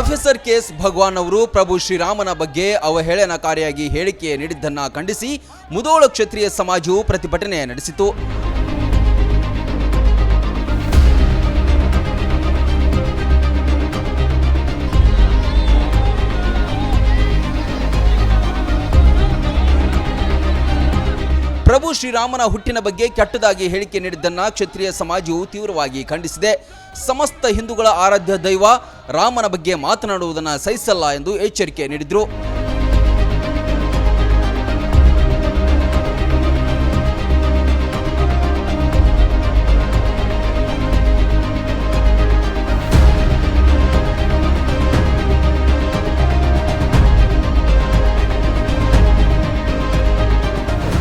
Professor KS. ಭಗವಾನ್ ಅವರು ಪ್ರಭು ಶ್ರೀರಾಮನ ಬಗ್ಗೆ ಅವಹೇಳನಕಾರಿಯಾಗಿ ಹೇಳಿಕೆ ನೀಡಿದ್ದನ್ನು ಖಂಡಿಸಿ ಮುಧೋಳ ಕ್ಷತ್ರಿಯ ಸಮಾಜವು ಪ್ರತಿಭಟನೆ ನಡೆಸಿತು. ಪ್ರಭು ಶ್ರೀರಾಮನ ಹುಟ್ಟಿನ ಬಗ್ಗೆ ಕೆಟ್ಟದಾಗಿ ಹೇಳಿಕೆ ನೀಡಿದ್ದನ್ನ ಕ್ಷತ್ರಿಯ ಸಮಾಜವು ತೀವ್ರವಾಗಿ ಖಂಡಿಸಿದೆ. ಸಮಸ್ತ ಹಿಂದೂಗಳ ಆರಾಧ್ಯ ದೈವ ರಾಮನ ಬಗ್ಗೆ ಮಾತನಾಡುವುದನ್ನು ಸಹಿಸಲ್ಲ ಎಂದು ಎಚ್ಚರಿಕೆ ನೀಡಿದರು.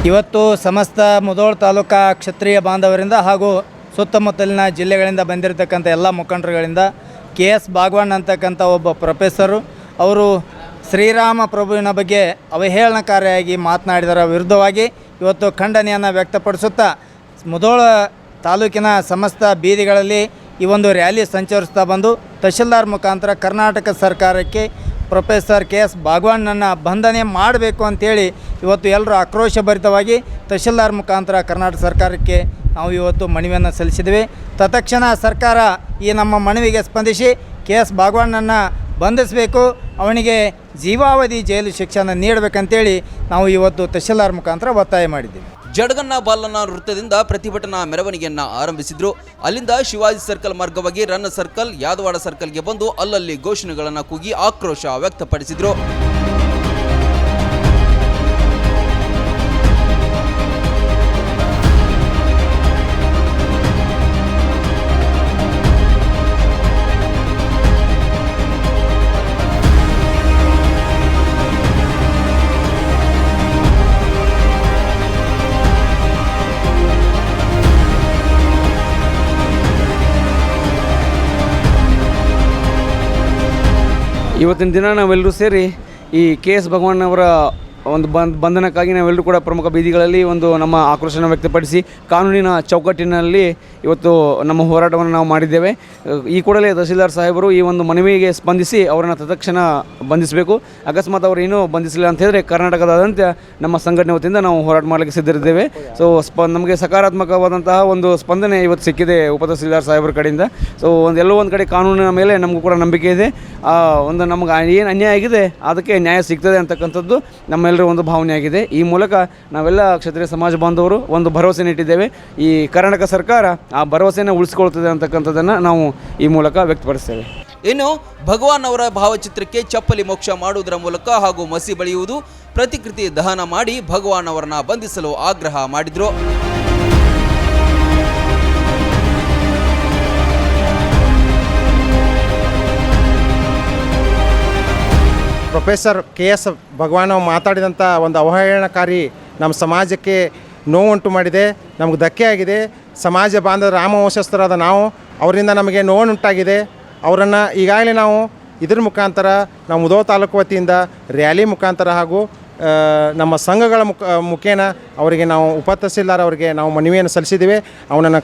ಇವತ್ತು ಸಮಸ್ತ ಮುಧೋಳ ತಾಲೂಕಾ ಕ್ಷತ್ರಿಯ ಬಾಂಧವರಿಂದ ಹಾಗೂ ಸುತ್ತಮುತ್ತಲಿನ ಜಿಲ್ಲೆಗಳಿಂದ ಬಂದಿರತಕ್ಕಂಥ ಎಲ್ಲ ಮುಖಂಡರುಗಳಿಂದ ಕೆ.ಎಸ್. ಭಗವಾನ್ ಅಂತಕ್ಕಂಥ ಒಬ್ಬ ಪ್ರೊಫೆಸರು ಅವರು ಶ್ರೀರಾಮ ಪ್ರಭುವಿನ ಬಗ್ಗೆ ಅವಹೇಳನಕಾರಿಯಾಗಿ ಮಾತನಾಡಿದರ ವಿರುದ್ಧವಾಗಿ ಇವತ್ತು ಖಂಡನೆಯನ್ನು ವ್ಯಕ್ತಪಡಿಸುತ್ತಾ ಮುಧೋಳ ತಾಲೂಕಿನ ಸಮಸ್ತ ಬೀದಿಗಳಲ್ಲಿ ಈ ಒಂದು ರ್ಯಾಲಿ ಸಂಚರಿಸ್ತಾ ಬಂದು ತಹಶೀಲ್ದಾರ್ ಮುಖಾಂತರ ಕರ್ನಾಟಕ ಸರ್ಕಾರಕ್ಕೆ ಪ್ರೊಫೆಸರ್ ಕೆ.ಎಸ್. ಭಗವಾನನ್ನು ಬಂಧನೆ ಮಾಡಬೇಕು ಅಂತೇಳಿ ಇವತ್ತು ಎಲ್ಲರೂ ಆಕ್ರೋಶಭರಿತವಾಗಿ ತಹಶೀಲ್ದಾರ್ ಮುಖಾಂತರ ಕರ್ನಾಟಕ ಸರ್ಕಾರಕ್ಕೆ ನಾವು ಇವತ್ತು ಮನವಿಯನ್ನು ಸಲ್ಲಿಸಿದ್ವಿ. ತತ್ಕ್ಷಣ ಸರ್ಕಾರ ಈ ನಮ್ಮ ಮನವಿಗೆ ಸ್ಪಂದಿಸಿ ಕೆ.ಎಸ್. ಭಗವಾನನ್ನು ಬಂಧಿಸಬೇಕು, ಅವನಿಗೆ ಜೀವಾವಧಿ ಜೈಲು ಶಿಕ್ಷೆಯನ್ನು ನೀಡಬೇಕಂತೇಳಿ ನಾವು ಇವತ್ತು ತಹಶೀಲ್ದಾರ್ ಮುಖಾಂತರ ಒತ್ತಾಯ ಮಾಡಿದ್ದೀವಿ. ಜಡಗನ್ನ ಬಾಲನ ವೃತ್ತದಿಂದ ಪ್ರತಿಭಟನಾ ಮೆರವಣಿಗೆಯನ್ನು ಆರಂಭಿಸಿದ್ರು. ಅಲ್ಲಿಂದ ಶಿವಾಜಿ ಸರ್ಕಲ್ ಮಾರ್ಗವಾಗಿ ರನ್ನ ಸರ್ಕಲ್, ಯಾದವಾಡ ಸರ್ಕಲ್ಗೆ ಬಂದು ಅಲ್ಲಲ್ಲಿ ಘೋಷಣೆಗಳನ್ನು ಕೂಗಿ ಆಕ್ರೋಶ ವ್ಯಕ್ತಪಡಿಸಿದ್ರು. ಇವತ್ತಿನ ದಿನ ನಾವೆಲ್ಲರೂ ಸೇರಿ ಈ ಕೆ.ಎಸ್. ಭಗವಾನ್ ಅವರ ಒಂದು ಬಂಧನಕ್ಕಾಗಿ ನಾವೆಲ್ಲರೂ ಕೂಡ ಪ್ರಮುಖ ಬೀದಿಗಳಲ್ಲಿ ಒಂದು ನಮ್ಮ ಆಕ್ರೋಶನ ವ್ಯಕ್ತಪಡಿಸಿ ಕಾನೂನಿನ ಚೌಕಟ್ಟಿನಲ್ಲಿ ಇವತ್ತು ನಮ್ಮ ಹೋರಾಟವನ್ನು ನಾವು ಮಾಡಿದ್ದೇವೆ. ಈ ಕೂಡಲೇ ತಹಶೀಲ್ದಾರ್ ಸಾಹೇಬರು ಈ ಒಂದು ಮನವಿಗೆ ಸ್ಪಂದಿಸಿ ಅವರನ್ನು ತತ್ಕ್ಷಣ ಬಂಧಿಸಬೇಕು. ಅಕಸ್ಮಾತ್ ಅವರು ಏನೂ ಬಂಧಿಸಲಿಲ್ಲ ಅಂತ ಹೇಳಿದ್ರೆ ಕರ್ನಾಟಕದಾದ್ಯಂತ ನಮ್ಮ ಸಂಘಟನೆ ವತಿಯಿಂದ ನಾವು ಹೋರಾಟ ಮಾಡಲಿಕ್ಕೆ ಸಿದ್ಧರಿದ್ದೇವೆ. ಸೊ ನಮಗೆ ಸಕಾರಾತ್ಮಕವಾದಂತಹ ಒಂದು ಸ್ಪಂದನೆ ಇವತ್ತು ಸಿಕ್ಕಿದೆ ಉಪ ತಹಶೀಲ್ದಾರ್ ಸಾಹೇಬರ ಕಡೆಯಿಂದ. ಸೊ ಎಲ್ಲೋ ಒಂದು ಕಡೆ ಕಾನೂನಿನ ಮೇಲೆ ನಮಗೂ ಕೂಡ ನಂಬಿಕೆ ಇದೆ. ಒಂದು ನಮ್ಗೆ ಏನು ಅನ್ಯಾಯ ಆಗಿದೆ ಅದಕ್ಕೆ ನ್ಯಾಯ ಸಿಗ್ತದೆ ಅಂತಕ್ಕಂಥದ್ದು ನಮ್ಮೆಲ್ಲರ ಒಂದು ಭಾವನೆ ಆಗಿದೆ. ಈ ಮೂಲಕ ನಾವೆಲ್ಲ ಕ್ಷತ್ರಿಯ ಸಮಾಜ ಬಾಂಧವರು ಒಂದು ಭರವಸೆ ನೀಟ್ಟಿದ್ದೇವೆ. ಈ ಕರ್ನಾಟಕ ಸರ್ಕಾರ ಆ ಭರವಸೆಯನ್ನು ಉಳಿಸ್ಕೊಳ್ತದೆ ಅಂತಕ್ಕಂಥದ್ದನ್ನು ನಾವು ಈ ಮೂಲಕ ವ್ಯಕ್ತಪಡಿಸ್ತೇವೆ. ಇನ್ನು ಭಗವಾನ್ ಅವರ ಭಾವಚಿತ್ರಕ್ಕೆ ಚಪ್ಪಲಿ ಮೋಕ್ಷ ಮಾಡುವುದರ ಮೂಲಕ ಹಾಗೂ ಮಸಿ ಬಳಿಯುವುದು, ಪ್ರತಿಕೃತಿ ದಹನ ಮಾಡಿ ಭಗವಾನ್ ಅವರನ್ನ ಬಂಧಿಸಲು ಆಗ್ರಹ ಮಾಡಿದ್ರು. Professor KS. ಭಗವಾನ್ ಮಾತಾಡಿದಂಥ ಒಂದು ಅವಹೇಳನಕಾರಿ ನಮ್ಮ ಸಮಾಜಕ್ಕೆ ನೋವುಂಟು ಮಾಡಿದೆ, ನಮಗೆ ಧಕ್ಕೆ ಆಗಿದೆ. ಸಮಾಜ ಬಾಂಧವ ರಾಮವಂಶಸ್ಥರಾದ ನಾವು ಅವರಿಂದ ನಮಗೆ ನೋವುಂಟಾಗಿದೆ. ಅವರನ್ನು ಈಗಾಗಲೇ ನಾವು ಇದ್ರ ಮುಖಾಂತರ ನಾವು ಮುಧೋಳ ತಾಲೂಕು ವತಿಯಿಂದ ರ್ಯಾಲಿ ಮುಖಾಂತರ ಹಾಗೂ ನಮ್ಮ ಸಂಘಗಳ ಮುಖೇನ ಅವರಿಗೆ ನಾವು ಉಪ ತಹಸೀಲ್ದಾರ್ ಅವರಿಗೆ ನಾವು ಮನವಿಯನ್ನು ಸಲ್ಲಿಸಿದ್ದೀವಿ. ಅವನನ್ನು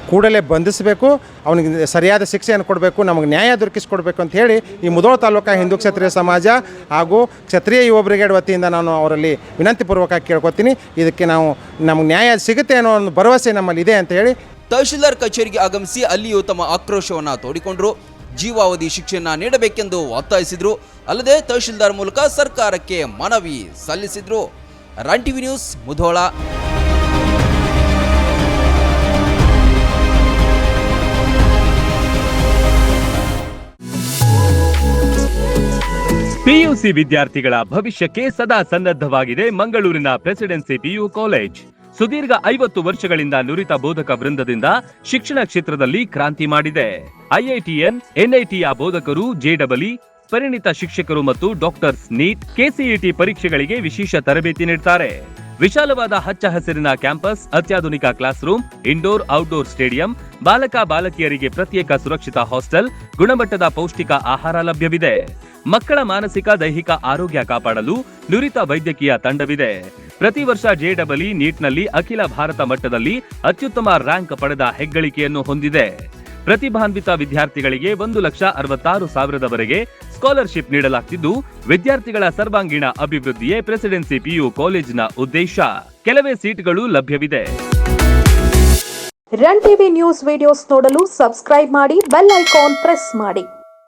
ಕೂಡಲೇ ಬಂಧಿಸಬೇಕು, ಅವನಿಗೆ ಸರಿಯಾದ ಶಿಕ್ಷೆಯನ್ನು ಕೊಡಬೇಕು, ನಮಗೆ ನ್ಯಾಯ ದೊರಕಿಸಿಕೊಡ್ಬೇಕು ಅಂತ ಹೇಳಿ ಈ ಮುಧೋಳ ತಾಲೂಕಾ ಹಿಂದೂ ಕ್ಷತ್ರಿಯ ಸಮಾಜ ಹಾಗೂ ಕ್ಷತ್ರಿಯ ಯುವ ಬ್ರಿಗೇಡ್ ವತಿಯಿಂದ ನಾನು ಅವರಲ್ಲಿ ವಿನಂತಿಪೂರ್ವಕವಾಗಿ ಕೇಳ್ಕೊತೀನಿ. ಇದಕ್ಕೆ ನಮಗೆ ನ್ಯಾಯ ಸಿಗುತ್ತೆ ಅನ್ನೋ ಒಂದು ಭರವಸೆ ನಮ್ಮಲ್ಲಿ ಇದೆ ಅಂತ ಹೇಳಿ ತಹಶೀಲ್ದಾರ್ ಕಚೇರಿಗೆ ಆಗಮಿಸಿ ಅಲ್ಲಿಯೂ ತಮ್ಮ ಆಕ್ರೋಶವನ್ನು ತೋಡಿಕೊಂಡರು. ಜೀವಾವಧಿ ಶಿಕ್ಷೆಯನ್ನು ನೀಡಬೇಕೆಂದು ಒತ್ತಾಯಿಸಿದ್ರು. ಅಲ್ಲದೆ ತಹಶೀಲ್ದಾರ್ ಮೂಲಕ ಸರ್ಕಾರಕ್ಕೆ ಮನವಿ ಸಲ್ಲಿಸಿದ್ರು. Run TV news, Mudhol. PUC ವಿದ್ಯಾರ್ಥಿಗಳ ಭವಿಷ್ಯಕ್ಕೆ ಸದಾ ಸನ್ನದ್ಧವಾಗಿದೆ ಮಂಗಳೂರಿನ ಪ್ರೆಸಿಡೆನ್ಸಿ ಪಿಯು ಕಾಲೇಜ್. ಸುದೀರ್ಘ 50 ವರ್ಷಗಳಿಂದ ನುರಿತ ಬೋಧಕ ವೃಂದದಿಂದ ಶಿಕ್ಷಣ ಕ್ಷೇತ್ರದಲ್ಲಿ ಕ್ರಾಂತಿ ಮಾಡಿದೆ. ಐಐಟಿಎನ್, ಎನ್ಐಟಿಯ ಬೋಧಕರು, ಜೆಡಬ್ಲ್ಇ, ಪರಿಣಿತ ಶಿಕ್ಷಕರು ಮತ್ತು ಡಾಕ್ಟರ್ಸ್, ನೀಟ್, ಕೆಸಿಇಟಿ ಪರೀಕ್ಷೆಗಳಿಗೆ ವಿಶೇಷ ತರಬೇತಿ ನೀಡುತ್ತಾರೆ. ವಿಶಾಲವಾದ ಹಚ್ಚ ಹಸಿರಿನ ಕ್ಯಾಂಪಸ್, ಅತ್ಯಾಧುನಿಕ class room, indoor outdoor stadium, ಬಾಲಕ ಬಾಲಕಿಯರಿಗೆ ಪ್ರತ್ಯೇಕ ಸುರಕ್ಷಿತ ಹಾಸ್ಟೆಲ್, ಗುಣಮಟ್ಟದ ಪೌಷ್ಟಿಕ ಆಹಾರ ಲಭ್ಯವಿದೆ. ಮಕ್ಕಳ ಮಾನಸಿಕ ದೈಹಿಕ ಆರೋಗ್ಯ ಕಾಪಾಡಲು ನುರಿತ ವೈದ್ಯಕೀಯ ತಂಡವಿದೆ. ಪ್ರತಿ ವರ್ಷ ಜೆಡಬ್ಲ್ಇ, ನೀಟ್ನಲ್ಲಿ ಅಖಿಲ ಭಾರತ ಮಟ್ಟದಲ್ಲಿ ಅತ್ಯುತ್ತಮ ರ್ಯಾಂಕ್ ಪಡೆದ ಹೆಗ್ಗಳಿಕೆಯನ್ನು ಹೊಂದಿದೆ. ಪ್ರತಿಭಾನ್ವಿತ ವಿದ್ಯಾರ್ಥಿಗಳಿಗೆ 1,66,000ವರೆಗೆ ಸ್ಕಾಲರ್ಶಿಪ್ ನೀಡಲಾಗ್ತಿದ್ದು, ವಿದ್ಯಾರ್ಥಿಗಳ ಸರ್ವಾಂಗೀಣ ಅಭಿವೃದ್ಧಿಯೇ ಪ್ರೆಸಿಡೆನ್ಸಿ ಪಿಯು ಕಾಲೇಜಿನ ಉದ್ದೇಶ. ಕೆಲವೇ ಸೀಟ್ಗಳು ಲಭ್ಯವಿದೆ. ರನ್ ಟಿವಿ ನ್ಯೂಸ್ ವಿಡಿಯೋಸ್ ನೋಡಲು ಸಬ್ಸ್ಕ್ರೈಬ್ ಮಾಡಿ, ಬೆಲ್ ಐಕಾನ್ ಪ್ರೆಸ್ ಮಾಡಿ.